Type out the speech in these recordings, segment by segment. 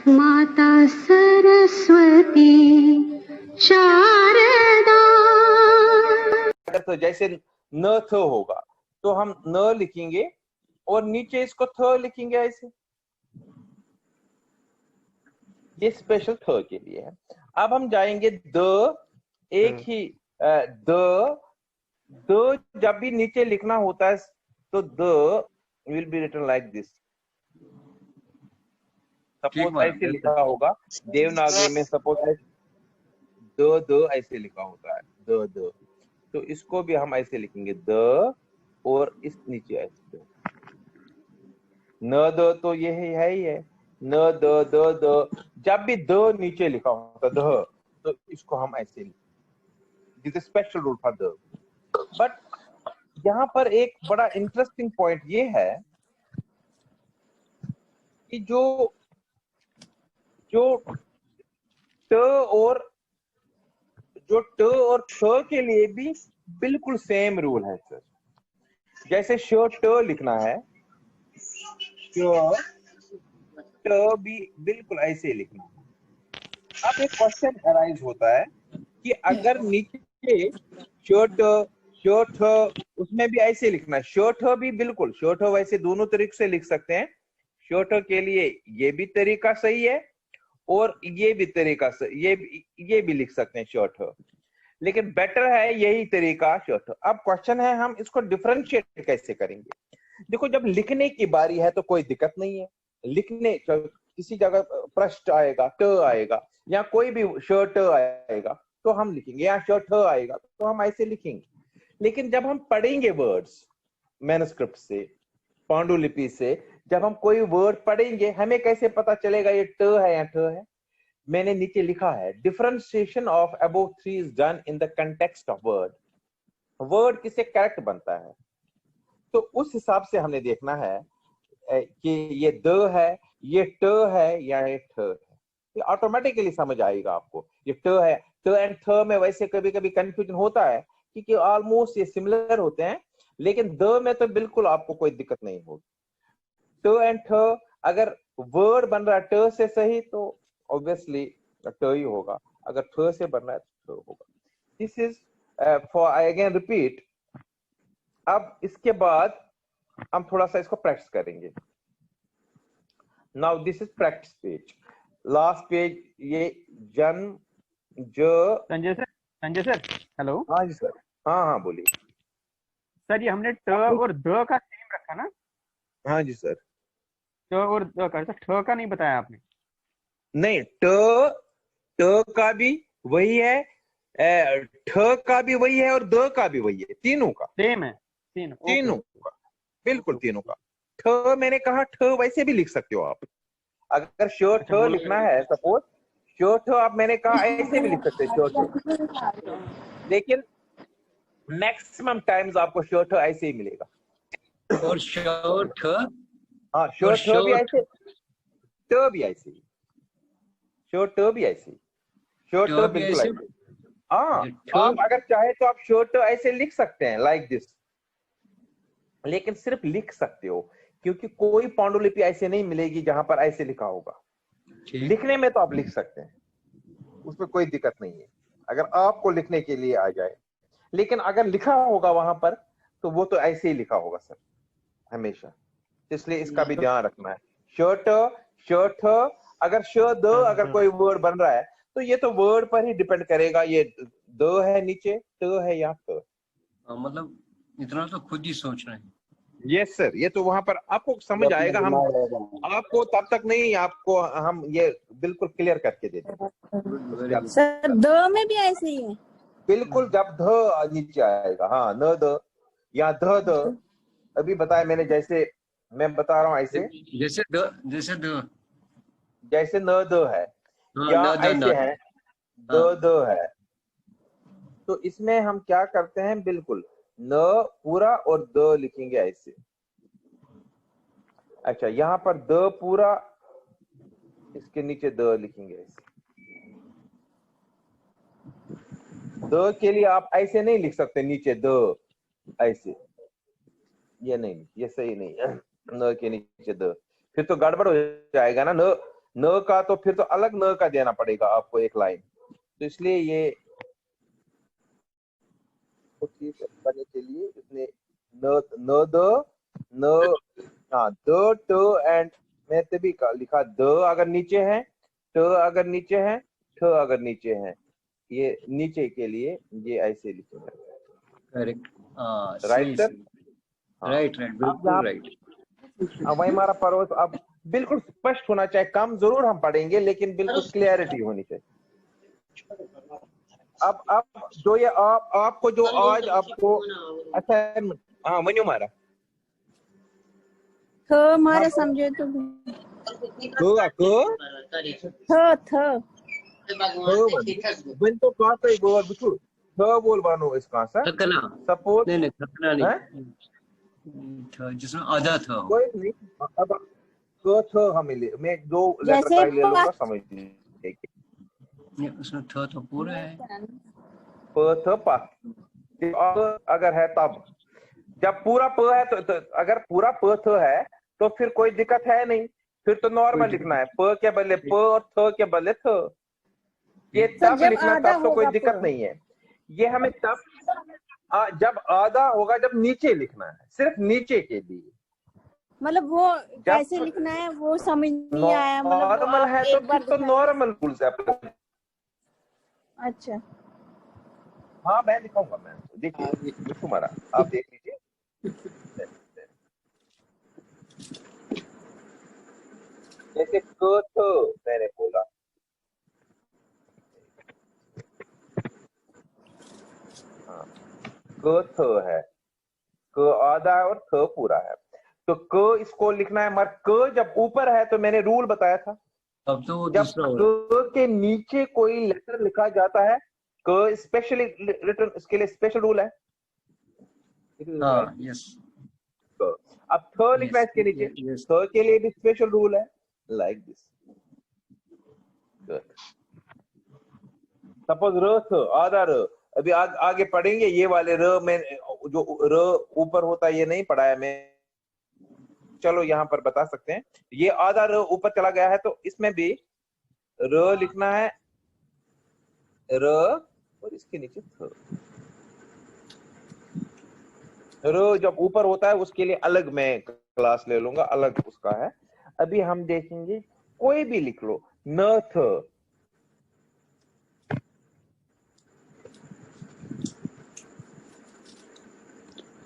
माता सरस्वती शारदा। तो जैसे न थ होगा तो हम न लिखेंगे और नीचे इसको थ लिखेंगे ऐसे। ये स्पेशल थ के लिए है। अब हम जाएंगे द, एक ही द जब भी नीचे लिखना होता है तो the will be written like this. Suppose ऐसे लिखा होगा देवनागरी में, सपोज द ऐसे लिखा होता है द, तो इसको भी हम ऐसे लिखेंगे द, और इस नीचे ऐसे न द, तो ये है ही है न द। जब भी द नीचे लिखा होता द, तो इसको हम ऐसे लिखेंगे। This special rule for the. But यहाँ पर एक बड़ा इंटरेस्टिंग पॉइंट ये है कि जो ट और थ के लिए भी बिल्कुल सेम रूल है सर। जैसे ट लिखना है, ट भी बिल्कुल ऐसे लिखना है। अब एक क्वेश्चन अराइज होता है कि अगर नीचे श उसमें भी ऐसे लिखना है, श भी बिल्कुल वैसे दोनों तरीके से लिख सकते हैं। श के लिए ये भी तरीका सही है और ये भी तरीका सही, ये भी लिख सकते हैं श, लेकिन बेटर है यही तरीका श। अब क्वेश्चन है हम इसको डिफरेंशिएट कैसे करेंगे। देखो जब लिखने की बारी है तो कोई दिक्कत नहीं है, लिखने किसी जगह पृष्ठ आएगा, ट आएगा, या कोई भी श ट आएगा तो हम लिखेंगे, या श ठ आएगा तो हम ऐसे लिखेंगे। लेकिन जब हम पढ़ेंगे वर्ड्स मैन्युस्क्रिप्ट से, पांडुलिपि से, जब हम कोई वर्ड पढ़ेंगे हमें कैसे पता चलेगा ये ट है या ठ है। मैंने नीचे लिखा है differentiation of above three is done in the context of word. Word किससे करेक्ट बनता है, तो उस हिसाब से हमने देखना है कि ये द है, ये ट है या ये ठ है। ये ऑटोमेटिकली समझ आएगा आपको ये ट है। ट एंड थ में वैसे कभी कभी कंफ्यूजन होता है क्योंकि ऑलमोस्ट ये सिमिलर होते हैं, लेकिन द में तो बिल्कुल आपको कोई दिक्कत नहीं होगी। ट एंड थ अगर वर्ड बन रहा है ट से सही तो ऑब्वियसली ट ही होगा, अगर थ से बन रहा है तो थ होगा। This is for, I again repeat. अब इसके बाद हम थोड़ा सा इसको प्रैक्टिस करेंगे। Now this is practice page, last page. ये जन ज संजय सर हेलो। हाँ जी सर, हाँ बोलिए सर। ये हमने ट और द का सेम रखा ना? हाँ जी सर। ट और द का, ठ का नहीं बताया आपने? नहीं, ट का भी वही है, ठ का भी वही है और द का भी वही है, तीनों का सेम है। तीनों का बिल्कुल तीनों का। ठ मैंने कहा ठ वैसे भी लिख सकते हो आप, अगर श ठ लिखना है सपोज श ठ, आप मैंने कहा ऐसे भी लिख सकते हैं श ठ, लेकिन मैक्सिमम टाइम्स आपको श ठ ऐसे ही मिलेगा। और श ठ, हाँ श ठ भी ऐसे, ट भी ऐसे ही, श ट भी ऐसे ही, श ट बिल्कुल ऐसे। हाँ आप अगर चाहे तो आप श ट ऐसे लिख सकते हैं लाइक दिस, लेकिन सिर्फ लिख सकते हो क्योंकि कोई पांडुलिपि ऐसे नहीं मिलेगी जहां पर ऐसे लिखा होगा। लिखने में तो आप लिख सकते हैं, उसमें कोई दिक्कत नहीं है अगर आपको लिखने के लिए आ जाए, लेकिन अगर लिखा होगा वहां पर तो वो तो ऐसे ही लिखा होगा सर हमेशा, इसलिए इसका भी ध्यान रखना है। शर्ट शर्ट, अगर श द अगर कोई वर्ड बन रहा है तो ये तो वर्ड पर ही डिपेंड करेगा, ये द है नीचे, ट है या ट। मतलब इतना तो खुद ही सोच रहे हैं। यस सर, ये तो वहां पर आपको समझ आएगा, हम आपको तब तक नहीं, आपको हम ये बिल्कुल क्लियर करके दे देंगे सर। द में भी ऐसे ही है बिल्कुल, जब ध नीचे आएगा, हाँ न द या द, अभी बताया मैंने, जैसे मैं बता रहा हूँ ऐसे, जैसे न द है या ऐसे है द है, तो इसमें हम क्या करते हैं, बिल्कुल न पूरा और द लिखेंगे ऐसे। अच्छा यहाँ पर द पूरा, इसके नीचे द लिखेंगे ऐसे। द के लिए आप ऐसे नहीं लिख सकते नीचे द ऐसे, ये नहीं, ये सही नहीं है। न के नीचे द, फिर तो गड़बड़ हो जाएगा ना। न न का तो फिर तो अलग न का देना पड़ेगा आपको एक लाइन, तो इसलिए ये चीज करने के लिए इसने न न द न हाँ द ट एंड मैं तभी लिखा द अगर नीचे है, ट अगर नीचे है, ठ अगर नीचे है, ये नीचे के लिए ये ऐसे लिखेंगे। करेक्ट, हाँ राइट सही सर? सही, हाँ। राइट राइट, अब बिल्कुल यहाँ राइट। अब वही हमारा परोस अब बिल्कुल स्पष्ट होना चाहिए, कम जरूर हम पढ़ेंगे लेकिन बिल्कुल क्लियरिटी होनी चाहिए। अब जो ये आपको जो आज आपको असाइनमेंट, हाँ मनु मारा थ मारा हाँ समझे तो थ बन तो का तो बोल बिल्कुल बोल बानो इसका सर थकना, सपोज नहीं नहीं थकना है नहीं था, जिसमें आधा था हो। कोई नहीं। अब थ हमें ले मैं दो लेटर जैसे का ही ले लूंगा, समझ लीजिए नहीं, उसमें था तो पूरा है। प थ पा अब अगर है तब जब पूरा प है तो अगर पूरा प थ है तो फिर कोई दिक्कत है नहीं, फिर तो कोई नॉर्मल लिखना है, प के बदले प और थ के बदले थ। ये सर तब जब लिखना आधा तब तो कोई होगा दिक्कत प नहीं है, ये हमें तब जब आधा होगा जब नीचे लिखना है, सिर्फ नीचे के लिए। मतलब वो जब कैसे लिखना है वो समझ नहीं आया, मतलब वो नॉर्मल आप है तो एक फिर बार तो दिखा। नॉर्मल रूल्स है। अच्छा हाँ मैं दिखाऊंगा, मैं देखिए तुम्हारा आप देख लीजिए। जैसे क थ मैंने बोला, हाँ क थ है, क आधा है और थ पूरा है, तो क इसको लिखना है, मगर क जब ऊपर है तो मैंने रूल बताया था, अब तो वो जब दूसरा हो रहा क के नीचे कोई लेटर लिखा जाता है, क स्पेशली रिटर्न, इसके लिए स्पेशल रूल है। हाँ यस क। अब थ लिखना है यस इसके नीचे, यस, थ के लिए भी स्पेशल रूल है, लाइक दिस। सपोज र थ आधा र, अभी आगे पढ़ेंगे ये वाले र में जो र ऊपर होता है ये नहीं पढ़ाया मैं, चलो यहाँ पर बता सकते हैं। ये आधा र ऊपर चला गया है तो इसमें भी र लिखना है, र और इसके नीचे थ। र जब ऊपर होता है उसके लिए अलग मैं क्लास ले लूंगा, अलग उसका है। अभी हम देखेंगे कोई भी लिख लो, न थ,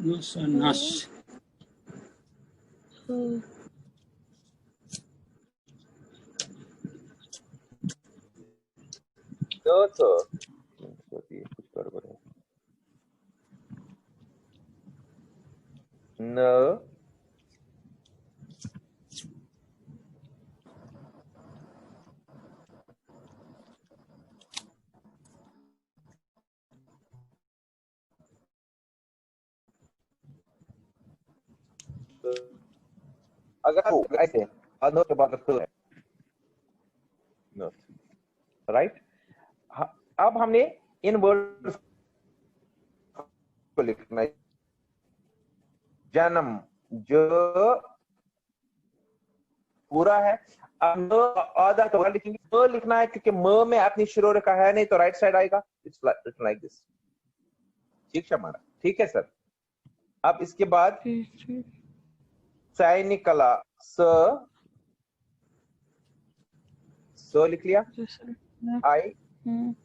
नस न थ, कुछ गड़बड़ है, न अगर ऐसे न के बाद थ है, न, राइट। अब हमने इन वर्ड्स को लिखना है, जन्म ज पूरा है, अब न आधा तो लिखेंगे, म लिखना है क्योंकि म में अपनी शुरू रेखा है नहीं तो राइट साइड आएगा, इट्स लाइक दिस। ठीक है हमारा, ठीक है सर। अब इसके बाद सैनिकला स लिख लिया, आई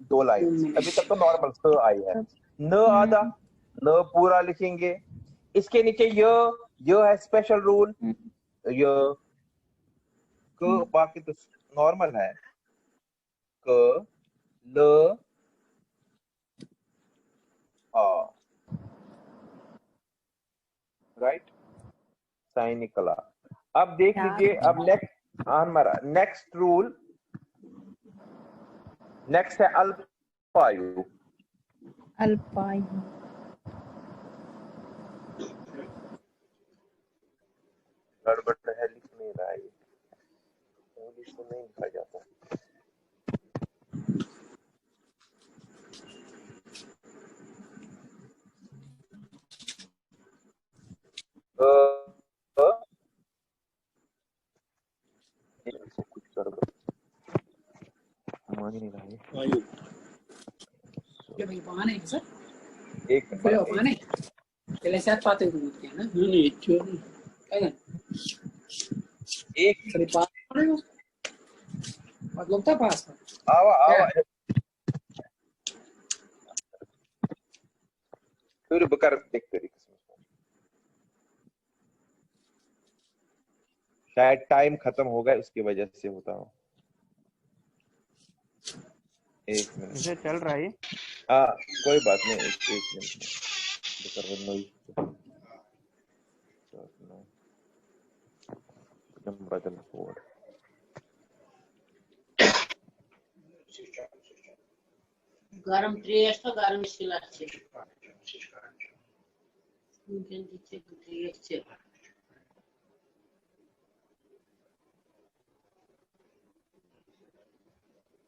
दो लाइन, अभी तक तो नॉर्मल स आई है। न आधा, न पूरा लिखेंगे, इसके नीचे य है स्पेशल रूल, य क बाकी तो नॉर्मल है, क ल आ, राइट, सैनिकला। अब देख लीजिए, अब नेक्स्ट हमारा नेक्स्ट रूल, नेक्स्ट है अल्पायु। अल्पायु गड़बड़ है, लिख नहीं रहा है, इंग्लिश में नहीं लिखा जाता। इसको कुछ कर दो, मान ही नहीं रहा है। एक एक आवा आवा फिर बकर देख करी, शायद टाइम खत्म हो गया उसकी वजह से होता हो। एक मिनट इसे चल रहा है। हाँ कोई बात नहीं, एक मिनट बकर नोइज बदल फोड़ গরম ট্রিয়েস্ট গরম ছিল আছে ইনকেন দিচ্ছে ট্রিয়েস্ট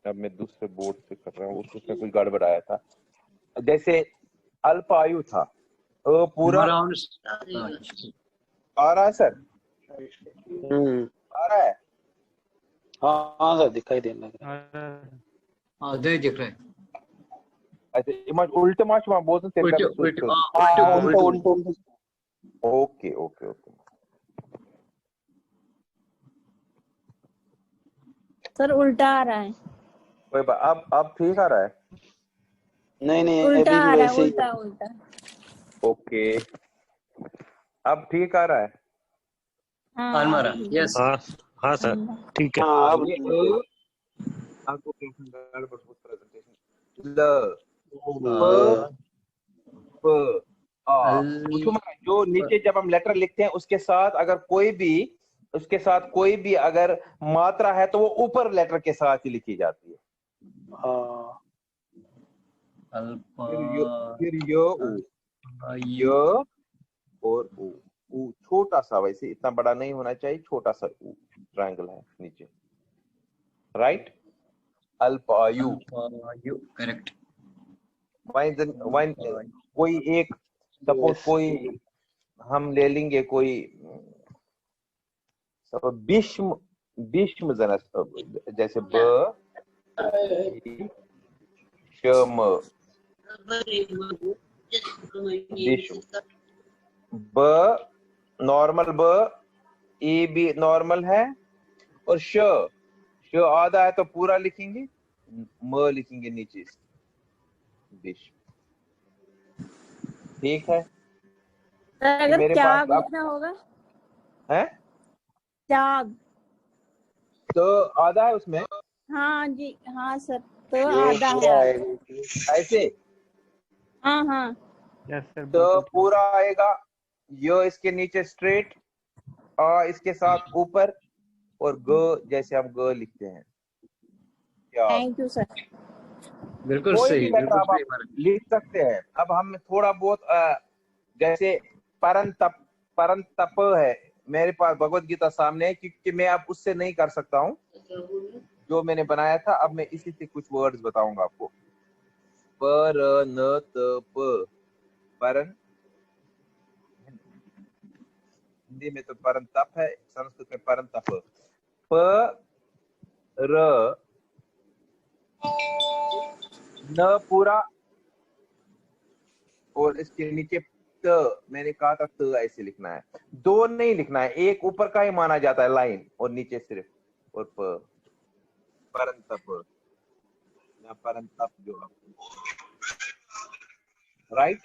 अब मैं दूसरे बोर्ड से कर रहा हूँ, उसमें कुछ गड़बड़ आया था। जैसे अल्पायु था वो पूरा आ रहा है सर, आ रहा है। हाँ सर दिखाई देने लग रहा है। हाँ दे दिख रहा है। अच्छा इमाज उल्टे माच वहाँ बोलते हैं तेरे ओके ओके ओके सर उल्टा आ रहा है। कोई बात, अब ठीक आ रहा है। नहीं उल्टा अभी आ भी रहा है, वैसे ही उल्टा उल्टा। ओके अब ठीक आ रहा है। हाँ हमारा यस हाँ सर ठीक है। हाँ अब ये आपको गड़बड़ प्रेजेंटेशन ल प आ जो नीचे जब हम लेटर लिखते हैं उसके साथ अगर कोई भी अगर मात्रा है तो वो ऊपर लेटर के साथ ही लिखी जाती है। फिर यो और ऊ छोटा सा, वैसे इतना बड़ा नहीं होना चाहिए, छोटा सा ऊ ट्रायंगल है नीचे, राइट। अल्पायु करेक्ट। कोई एक सपोज कोई हम ले लेंगे कोई भीष्म जैसे ब शम ब नॉर्मल ब, ए भी नॉर्मल है, और श आधा है तो पूरा लिखेंगे, म लिखेंगे नीचे भीष्म। ठीक है। अगर मेरे त्याग पास लिखना होगा है त्याग, तो आधा है उसमें। हाँ जी हाँ सर, तो ये आधा पूरा है आएगा। ऐसे हाँ हाँ यस सर तो पूरा आएगा। यो इसके नीचे स्ट्रेट, आ इसके साथ ऊपर, और ग जैसे हम ग लिखते हैं। क्या थैंक यू सर। बिल्कुल कोई सही, भी लेटर बिल्कुल आप सही। लिख सकते हैं। अब हम थोड़ा बहुत जैसे परंतप है मेरे पास भगवत गीता सामने है, क्योंकि मैं अब उससे नहीं कर सकता हूँ जो मैंने बनाया था। अब मैं इसी से कुछ वर्ड्स बताऊंगा आपको। पर न त प परन, हिंदी में तो परंतप है, संस्कृत में परंतप। प र न पूरा, और इसके नीचे त, मैंने कहा था त ऐसे लिखना है, दो नहीं लिखना है, एक ऊपर का ही माना जाता है लाइन, और नीचे सिर्फ, और प परंतप या परंतप जो राइट।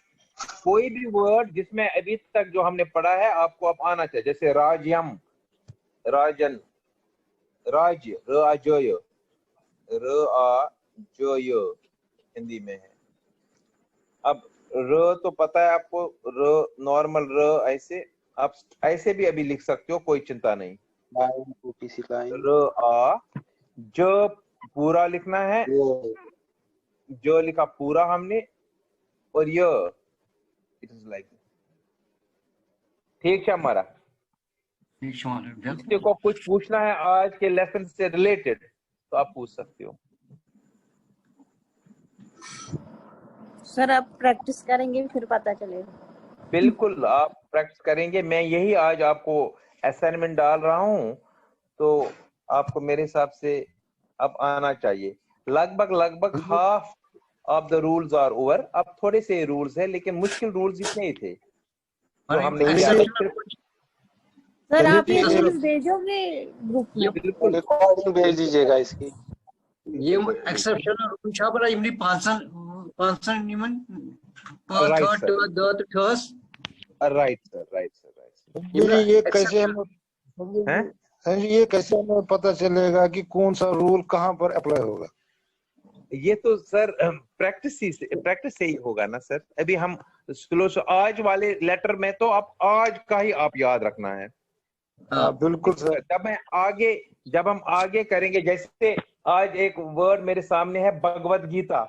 कोई भी वर्ड जिसमें अभी तक जो हमने पढ़ा है आपको अब आना चाहिए, जैसे राज्यम, राजन, राज्य, राजय, राजय हिंदी में है। अब र तो पता है आपको, र नॉर्मल र, ऐसे आप ऐसे भी अभी लिख सकते हो, कोई चिंता नहीं। र आ, ज पूरा लिखना है, जो लिखा पूरा हमने, और य इट इज लाइक। ठीक है हमारा। किसी को कुछ पूछना है आज के लेसन से रिलेटेड तो आप पूछ सकते हो। सर अब प्रैक्टिस करेंगे फिर पता चलेगा। बिल्कुल आप प्रैक्टिस करेंगे। मैं यही आज आपको असाइनमेंट डाल रहा हूँ, तो आपको मेरे हिसाब से अब आना चाहिए। लगभग half of the rules are over. अब थोड़े से रूल्स है, लेकिन मुश्किल रूल्स इतने ही थे जो हमने किया था। सर आप ये चलिए, रूल्स भेजोगे ग्रुप में? बिल्कुल रिकॉर्डिंग भेज दीजिएगा इसकी। ये एक्सेप्शनल रूल छा बड़ा इमली पांचन निमन Right, third sir. The third right sir, right sir, right ये कैसे हमें हैं? ये कैसे हमें पता चलेगा कि कौन सा रूल कहाँ पर अप्लाई होगा? ये तो सर प्रैक्टिस से ही होगा ना सर। अभी हम स्लो से आज वाले लेटर में तो आप आज का ही आप याद रखना है। बिल्कुल सर। जब हम आगे करेंगे, जैसे आज एक वर्ड मेरे सामने है भगवत गीता,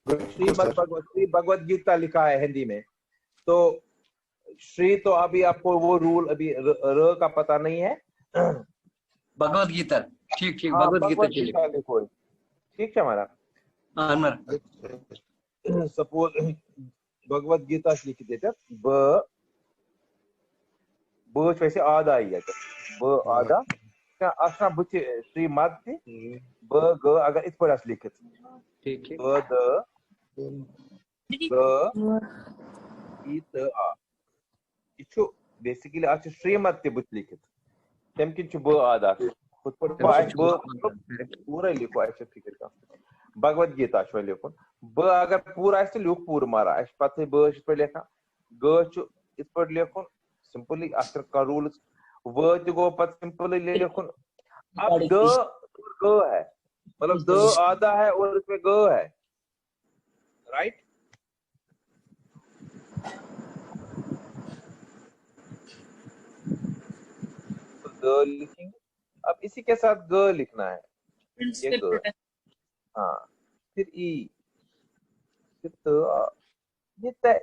श्री भगवत गीता लिखा है हिंदी में। तो श्री तो अभी आपको वो रूल अभी र का पता नहीं है। भगवत गीता ठीक हाँ, भगवत गीता लिखो, ठीक है हमारा। सपोज भगवत गीता लिख देते ब वैसे आधा ही है ब आधा क्या आशा बुच श्रीमद ब ग अगर इस पर लिखित ठीक है ब द ब इत आ इछु बेसिकली आज श्रीमद ते बुच लिखित तम किन ब आधा खुद पर पूरा लिखो ऐसे फिक्र का भगवत गीता छ लिखुन ब अगर पूरा ऐसे लिख पूरा मारा ऐसे पता ब इस पर लिखा ग छु इस पर लिखुन सिंपली अक्षर का रूल्स व गो पत सिंपली ले लिखुन। अब द ग है मतलब द आधा है और इसमें ग है, राइट। तो द लिखेंगे। अब इसी के साथ ग लिखना है, ये ग, हाँ, फिर ई, फिर त,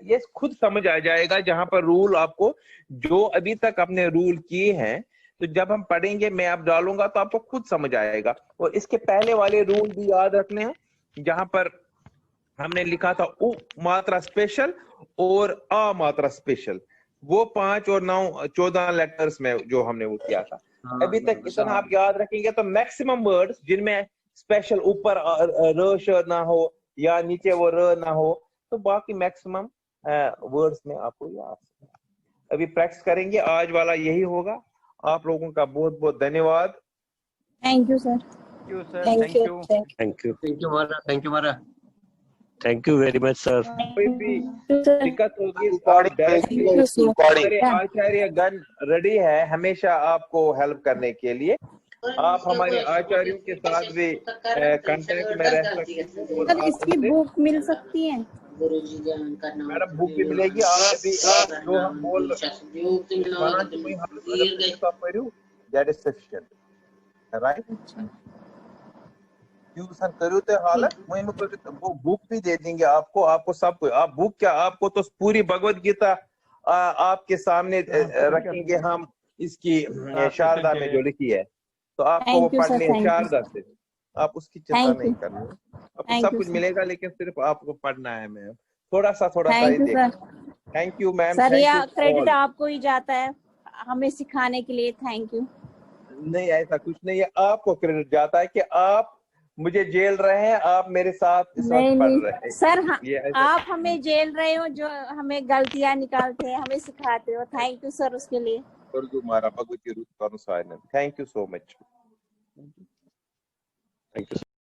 ये खुद समझ आ जाएगा जहां पर रूल आपको जो अभी तक आपने रूल किए हैं, तो जब हम पढ़ेंगे मैं आप डालूंगा तो आपको खुद समझ आएगा। और इसके पहले वाले रूल भी याद रखने हैं जहां पर हमने लिखा था उ मात्रा स्पेशल और अ मात्रा स्पेशल, वो 5 और 9 14 लेटर्स में जो हमने वो किया था। अभी तक इतना आप याद रखेंगे तो मैक्सिमम वर्ड्स जिनमें स्पेशल ऊपर र श ना हो या नीचे वो र ना हो, तो बाकी मैक्सिमम वर्ड्स में आपको याद। अभी प्रैक्टिस करेंगे, आज वाला यही होगा। आप लोगों का बहुत बहुत धन्यवाद। Thank you sir. Thank you thank you thank you very much sir. कोई भी दिक्कत होगी रिकॉर्डिंग मेरे आचार्य गण रेडी है हमेशा आपको हेल्प करने के लिए। आप हमारे आचार्यों के साथ भी कांटेक्ट में रह सकते हैं। सर इसकी बुक मिल सकती है? मैडम बुक भी मिलेगी। आप भी जो हम बोल दैट इज सफिशिएंट, राइट। क्यों सर करो तो हालत वो बुक भी दे देंगे आपको। आपको सब कुछ आप बुक क्या, आपको तो पूरी भगवत गीता आपके सामने रखेंगे हम, इसकी शारदा में जो लिखी है, तो आपको वो पढ़ने शारदा से, आप उसकी चिंता नहीं करनी। आपको सब कुछ मिलेगा, लेकिन सिर्फ आपको पढ़ना है मैम, थोड़ा सा ही देखना। Thank you ma'am. सर ये क्रेडिट आपको ही जाता है हमें सिखाने के लिए। Thank you. नहीं ऐसा कुछ नहीं है, आपको क्रेडिट जाता है कि आप मुझे जेल रहे हैं, आप मेरे साथ इस वक्त पढ़ रहे हैं। सर आप हमें जेल रहे हो, जो हमें गलतियां निकालते हैं, हमें सिखाते हो। थैंक यू सर उसके लिए। Thank you so much. Thank you.